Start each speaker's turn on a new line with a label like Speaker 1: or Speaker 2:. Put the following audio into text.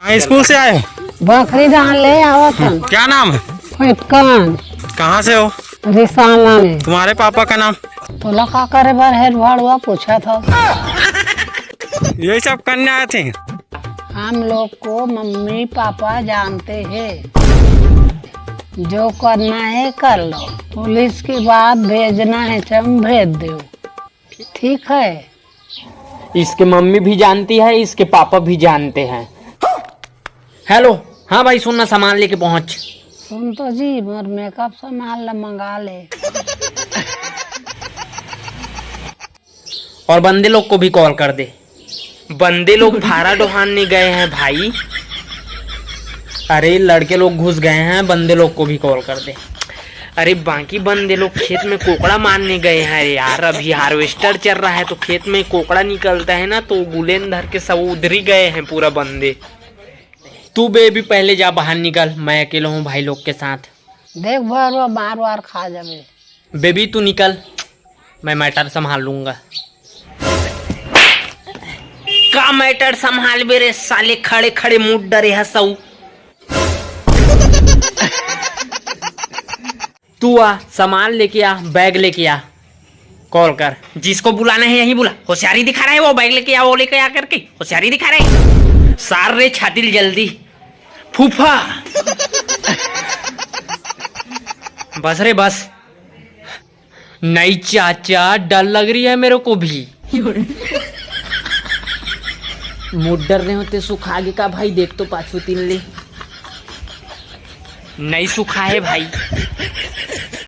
Speaker 1: हाँ, स्कूल से आए हो?
Speaker 2: बकरी जहाँ ले आओ तुम।
Speaker 1: क्या नाम है?
Speaker 2: फटकान
Speaker 1: कहाँ से हो?
Speaker 2: रिसाना में।
Speaker 1: तुम्हारे पापा का नाम?
Speaker 2: तो का करे बार हेड भाड़ुआ पूछा था।
Speaker 1: यही सब करने आए थे?
Speaker 2: हम लोग को मम्मी पापा जानते हैं, जो करना है कर लो, पुलिस की बात भेजना है तुम भेज दो, ठीक है?
Speaker 3: इसके मम्मी भी जानती है, इसके पापा भी जानते हैं। हेलो, हाँ भाई सुनना, सामान लेके पहुंच।
Speaker 2: सुन तो जी, मोर मेकअप सामान ला मंगा ले।
Speaker 3: और बंदे लोग को भी कॉल कर दे। बंदे लोग भाड़ा ढोहाने गए हैं भाई। अरे लड़के लोग घुस गए हैं, बंदे लोग को भी कॉल कर दे। अरे बाकी बंदे लोग खेत में कोकड़ा मारने गए हैं यार। अभी हार्वेस्टर चल रहा है तो खेत में कोकड़ा निकलता है ना, तो गुलेन धर के सब उधर ही गए हैं पूरा बंदे। तू बेबी पहले जा बाहर निकल, मैं अकेला हूँ भाई लोग के साथ।
Speaker 2: देख भर मार वार खा जावे।
Speaker 3: बेबी तू निकल, मैं मैटर संभाल लूंगा। का मैटर संभाल बेरे साले, खड़े खड़े मुंह डरे हंसऊ। तू आ, सामान लेके आ, बैग लेके आ, कॉल कर। जिसको बुलाना है यही बुला। होशियारी दिखा रहा है वो, बैग लेके आ, वो लेके आ करके होशियारी दिखा रहे है। सार रे छातिल जल्दी फूफा। बस रे बस। नहीं चाचा, डर लग रही है मेरे को भी। मुँह डरने होते सुखागे का भाई, देख तो पाछू तीन ले। नहीं सुखा है भाई।